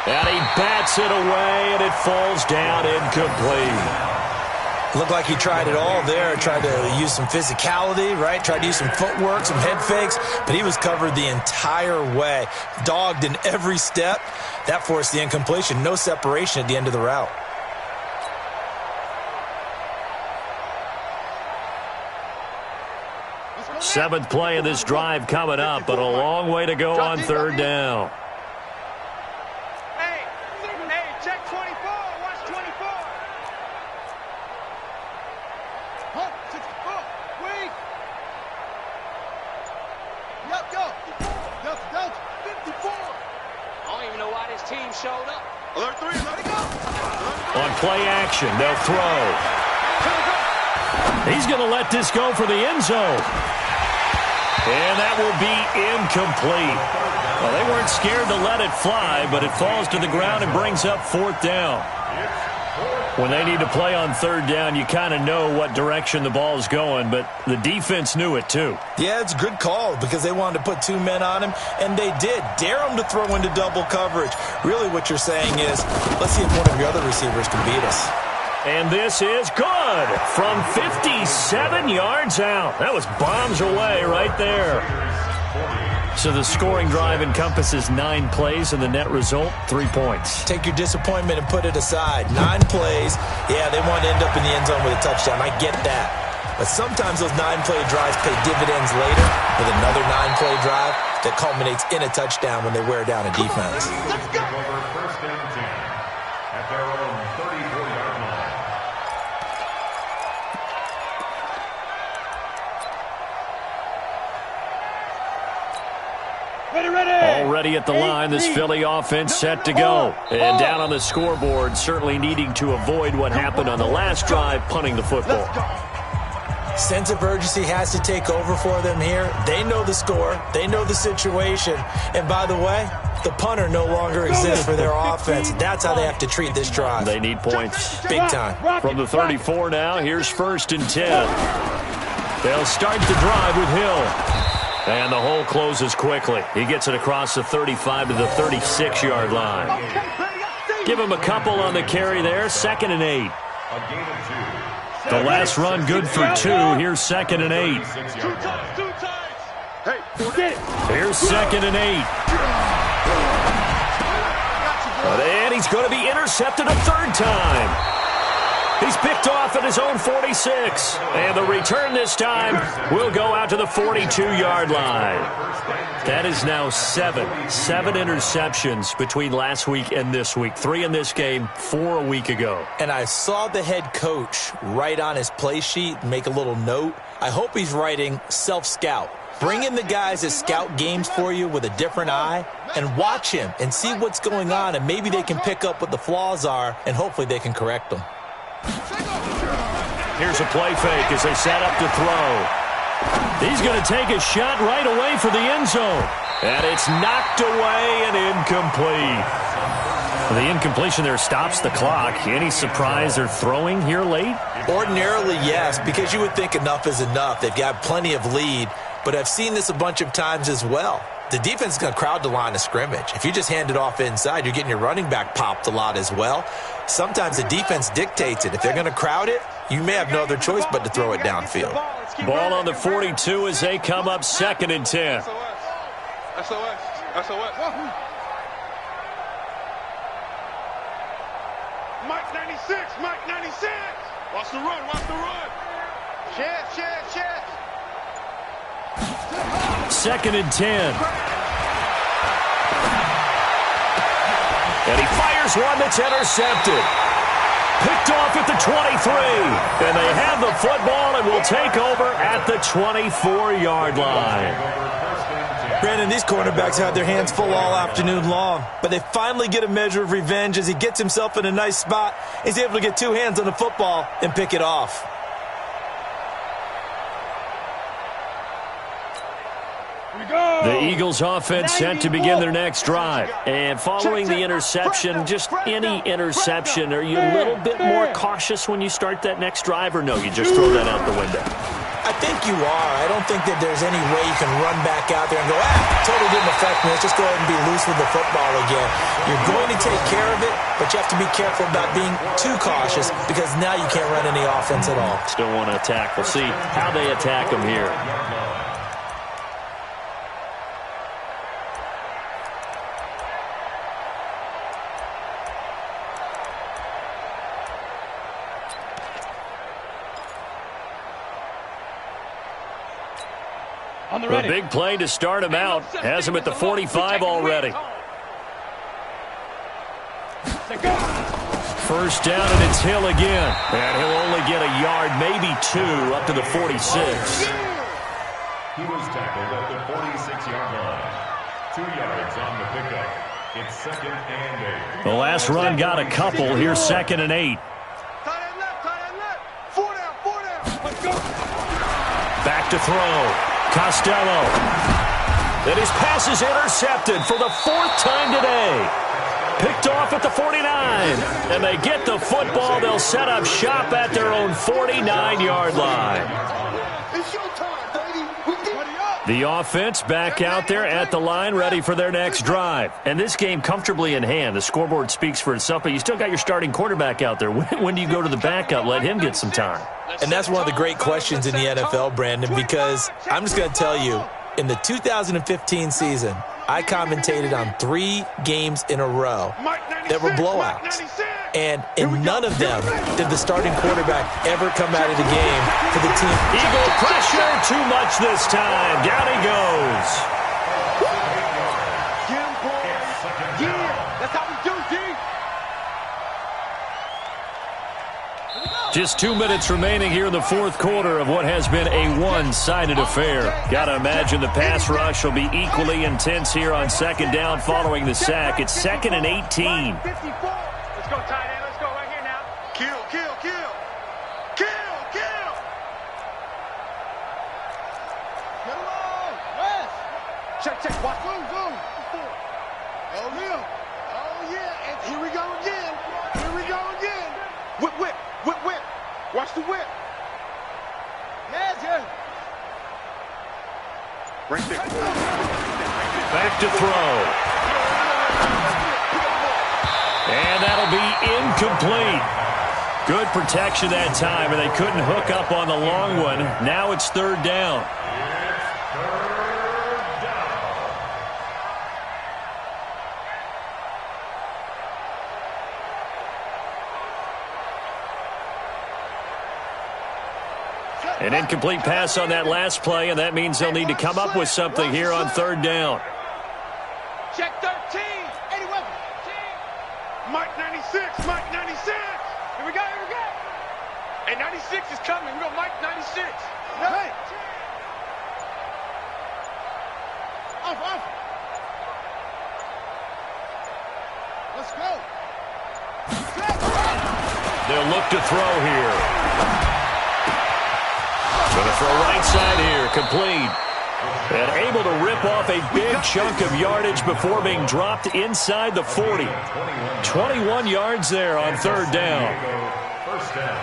And he bats it away, and it falls down incomplete. Looked like he tried it all there. Tried to use some physicality, right? Tried to use some footwork, some head fakes, but he was covered the entire way. Dogged in every step. That forced the incompletion. No separation at the end of the route. Seventh play of this drive coming up, but a long way to go on third down. Hey, check 24. Watch 24. Huh? 64. Wait. Yep, go. Yep, 54. I don't even know why this team showed up. Alert 3, let it go. On play action, they'll throw. He's going to let this go for the end zone. And that will be incomplete. Well, they weren't scared to let it fly, but it falls to the ground and brings up fourth down. When they need to play on third down, you kind of know what direction the ball is going, but the defense knew it too. Yeah, it's a good call because they wanted to put two men on him, and they did. Dare him to throw into double coverage. Really what you're saying is, let's see if one of your other receivers can beat us. And this is good from 57 yards out. That was bombs away right there. So the scoring drive encompasses 9 plays, and the net result, 3 points. Take your disappointment and put it aside. 9 plays. Yeah, they want to end up in the end zone with a touchdown. I get that. But sometimes those 9-play drives pay dividends later with another 9-play drive that culminates in a touchdown when they wear down a defense. Let's go. Over first and 10 at their own 34-yard line. Already at the line, this Philly offense set to go. And down on the scoreboard, certainly needing to avoid what happened on the last drive, punting the football. Sense of urgency has to take over for them here. They know the score. They know the situation. And by the way, the punter no longer exists for their offense. That's how they have to treat this drive. They need points. Big time. From the 34 now, here's first and 10. They'll start the drive with Hill. And the hole closes quickly. He gets it across the 35 to the 36-yard line. Give him a couple on the carry there. 2nd and 8. The last run good for 2. Here's 2nd and 8. Here's 2nd and 8. And he's going to be intercepted a third time. He's picked off at his own 46. And the return this time will go out to the 42-yard line. That is now 7 interceptions between last week and this week. 3 in this game, 4 a week ago. And I saw the head coach write on his play sheet, make a little note. I hope he's writing self-scout. Bring in the guys that scout games for you with a different eye and watch him and see what's going on, and maybe they can pick up what the flaws are, and hopefully they can correct them. Here's a play fake as they set up to throw. He's going to take a shot right away for the end zone. And it's knocked away and incomplete. The incompletion there stops the clock. Any surprise they're throwing here late? Ordinarily, yes, because you would think enough is enough. They've got plenty of lead, but I've seen this a bunch of times as well. The defense is going to crowd the line of scrimmage. If you just hand it off inside, you're getting your running back popped a lot as well. Sometimes the defense dictates it. If they're going to crowd it, you may have no other choice but to throw it downfield. Ball on the 42 as they come up 2nd and 10. Mike 96, Mike 96. Watch the run, watch the run. Shift. 2nd and 10. And he fires one that's intercepted. Picked off at the 23. And they have the football and will take over at the 24-yard line. Brandon, these cornerbacks had their hands full all afternoon long, but they finally get a measure of revenge as he gets himself in a nice spot. He's able to get two hands on the football and pick it off. The Eagles offense set to begin their next drive. And following the interception, just any interception, are you a little bit more cautious when you start that next drive, or no, you just throw that out the window? I think you are. I don't think that there's any way you can run back out there and go, totally didn't affect me. Let's just go ahead and be loose with the football again. You're going to take care of it, but you have to be careful about being too cautious because now you can't run any offense at all. Still want to attack. We'll see how they attack them here. A big play to start him out. Has him at the 45 already. First down, and it's Hill again. And he'll only get a yard, maybe two, up to the 46. He was tackled at the 46-yard line. 2 yards on the pickup. It's 2nd and 8. The last run got a couple. Here's 2nd and 8. Tight end left. 4 down. Let's go. Back to throw. Costello. And his pass is intercepted for the 4th time today. Picked off at the 49. And they get the football. They'll set up shop at their own 49-yard line. It's your time, baby. The offense back out there at the line, ready for their next drive. And this game comfortably in hand. The scoreboard speaks for itself, but you still got your starting quarterback out there. When do you go to the backup? Let him get some time. And that's one of the great questions in the NFL, Brandon, because I'm just going to tell you, in the 2015 season, I commentated on 3 games in a row that were blowouts. And in none of them did the starting quarterback ever come out of the game for the team. Eagle pressure, too much this time. Down he goes. That's how we do, D. Just 2 minutes remaining here in the 4th quarter of what has been a one-sided affair. Got to imagine the pass rush will be equally intense here on 2nd down following the sack. It's 2nd and 18. Let's go, tight end. Let's go right here now. Kill. Get along. West. Check. Watch. Zoom. Oh, yeah. And here we go again. Whip. Watch the whip. Yes. Right there. Back to throw. And that'll be incomplete. Good protection that time, and they couldn't hook up on the long one. Now it's 3rd down. An incomplete pass on that last play, and that means they'll need to come up with something here on 3rd down. Check 13. Eddie Weber. Mike 96. Here we go. Hey, 96 is coming. We go Mike 96. Hey. Off. Let's go. They'll look to throw here. Going to throw right side here, complete. And able to rip off a big chunk of yardage before being dropped inside the 40. 21 yards there on 3rd down. First down.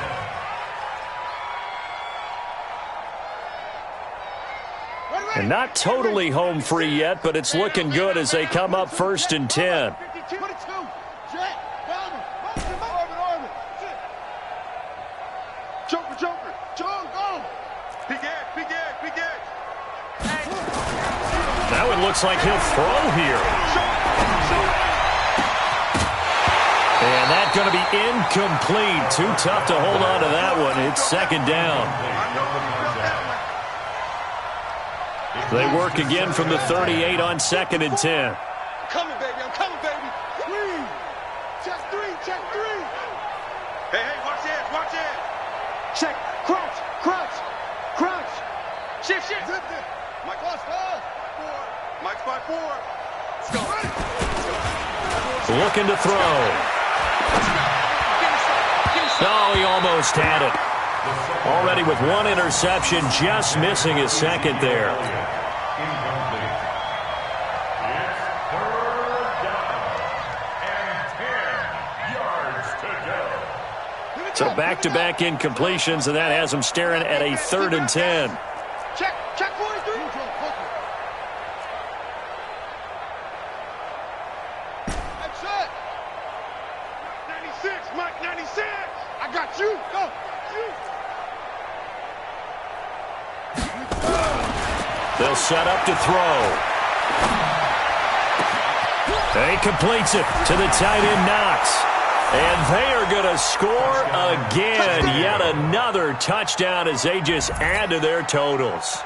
And not totally home free yet, but it's looking good as they come up 1st and 10. 22. Jet. Orbit. Joker. Go. Big edge. Now it looks like he'll throw here. And that's going to be incomplete. Too tough to hold on to that one. It's 2nd down. They work again from the 38 on 2nd and 10. I'm coming, baby. I'm coming, baby. Three. Check three. Check three. Hey, watch edge. Watch edge. Check. Crouch. Crouch. Crouch. Shift. Zip it. Mike lost 5. 4. Mike's by 4. Let's go. Looking to throw. Oh, he almost had it. Already with 1 interception, just missing his second there. Incomplete. It's 3rd down and 10 yards to go. So back-to-back incompletions, and that has him staring at a 3rd and 10. Check. Check 43. That's it. 96. Mike 96. I got you. Go. You. They'll set up to throw. He completes it to the tight end, Knox. And they are going to score again. Yet another touchdown as they just add to their totals.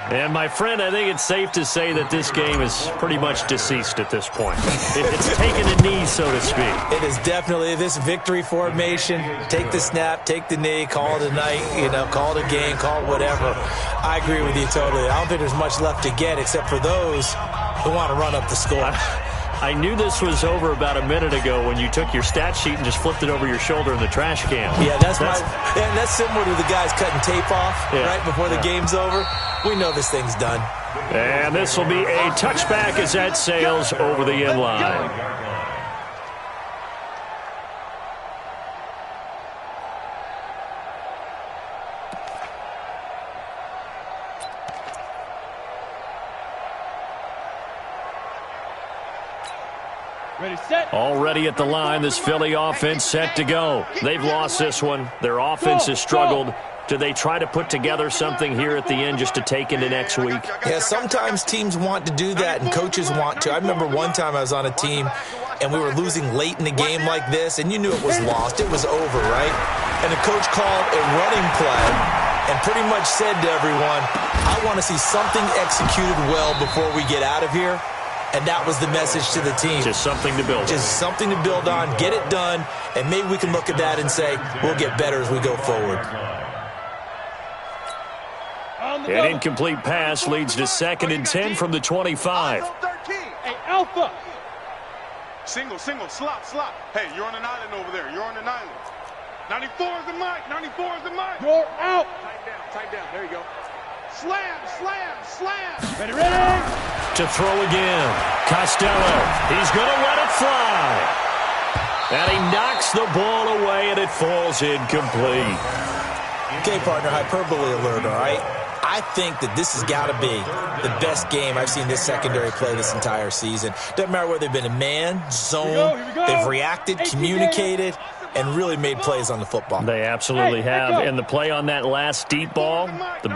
And, my friend, I think it's safe to say that this game is pretty much deceased at this point. It's taken a knee, so to speak. It is definitely this victory formation. Take the snap, take the knee, call it a night, call it a game, call it whatever. I agree with you totally. I don't think there's much left to get except for those who want to run up the score. I knew this was over about a minute ago when you took your stat sheet and just flipped it over your shoulder in the trash can. Yeah, that's similar to the guys cutting tape off right before the game's over. We know this thing's done. And this will be a touchback as that sails over the end line. Ready, set. Already at the line, this Philly offense set to go. They've lost this one. Their offense has struggled. Do they try to put together something here at the end just to take into next week? Yeah, sometimes teams want to do that and coaches want to. I remember one time I was on a team and we were losing late in the game like this, and you knew it was lost. It was over, right? And the coach called a running play and pretty much said to everyone, I want to see something executed well before we get out of here. And that was the message to the team. Just something to build on. Just something to build on, get it done, and maybe we can look at that and say, we'll get better as we go forward. An incomplete pass leads to 2nd and 10 from the 25. Hey, Alpha. Single, slop. Hey, you're on an island over there. You're on an island. 94 is the mic. 94 is the mic. You're out. Tight down. There you go. Slam. Ready. To throw again. Costello. He's going to let it fly. And he knocks the ball away, and it falls incomplete. Okay, partner, hyperbole alert, all right? I think that this has got to be the best game I've seen this secondary play this entire season. Doesn't matter whether they've been in man, zone, Here we go. they've reacted, communicated, and really made plays on the football. They absolutely have. And the play on that last deep ball,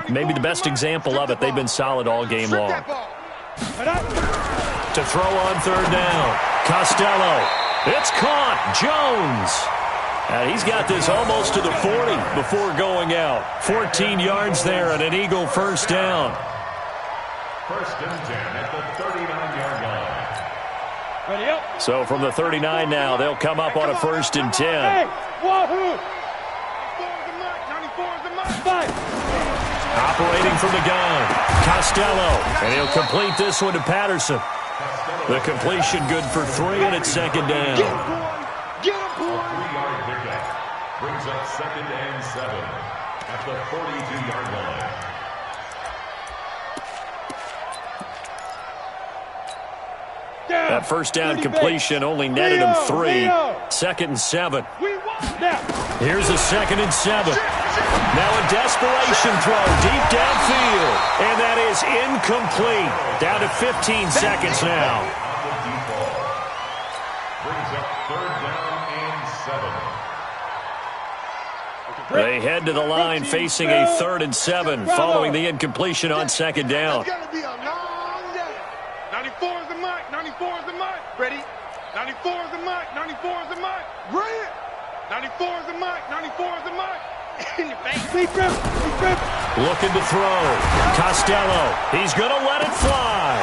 maybe the best example of it, they've been solid all game long. To throw on 3rd down. Costello. It's caught. Jones. And he's got this almost to the 40 before going out. 14 yards there and an Eagle 1st down. 1st and 10 at the 39-yard line. Ready up. So from the 39 now, they'll come up on a 1st and 10. Hey, wahoo. 94 is the mic. 5. Operating from the gun. Costello. And he'll complete this one to Patterson. The completion good for 3, and it's 2nd down. Get him, boy. 3-yard pickup brings up 2nd and 7 at the 42-yard line. That 1st down completion only netted him 3. 2nd and 7. Here's a 2nd and 7. Now a desperation throw deep downfield. And that is incomplete. Down to 15 seconds now. Brings up 3rd down and 7. They head to the line facing a 3rd and 7 following the incompletion on 2nd down. It's going to be a long day. 94 is the mic. 94 is the mic. Ready? 94 is the mic. 94 is the mic. Bring it. 94 is the mic. 94 is the mic. Looking to throw. Costello. He's going to let it fly.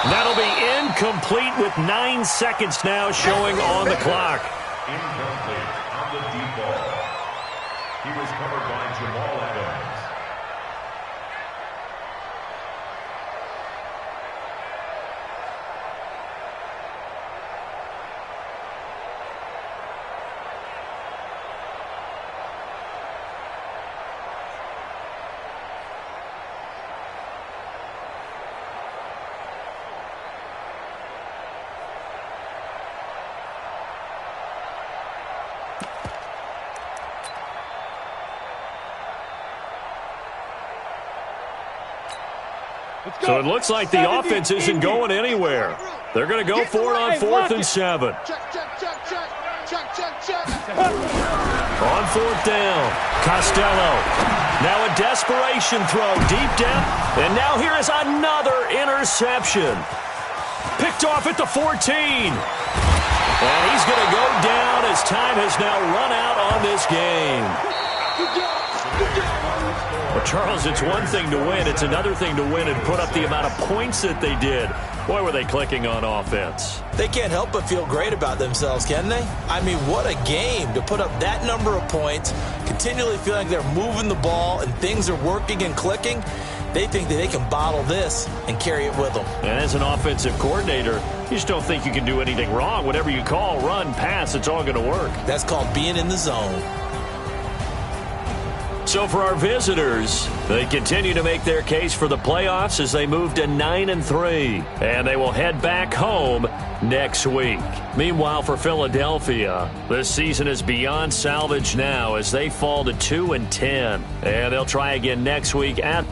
That'll be incomplete with 9 seconds now showing on the clock. Incomplete on the deep ball. He was covered by Jamal Adams. So it looks like the offense isn't going anywhere. They're going to go for it on 4th and 7. On 4th down, Costello. Now a desperation throw, deep down. And now here is another interception. Picked off at the 14. And he's going to go down as time has now run out on this game. Well, Charles, it's one thing to win. It's another thing to win and put up the amount of points that they did. Boy, were they clicking on offense. They can't help but feel great about themselves, can they? I mean, what a game to put up that number of points, continually feeling like they're moving the ball and things are working and clicking. They think that they can bottle this and carry it with them. And as an offensive coordinator, you just don't think you can do anything wrong. Whatever you call, run, pass, it's all going to work. That's called being in the zone. So for our visitors, they continue to make their case for the playoffs as they move to 9-3. And they will head back home next week. Meanwhile, for Philadelphia, this season is beyond salvage now as they fall to 2-10. And they'll try again next week at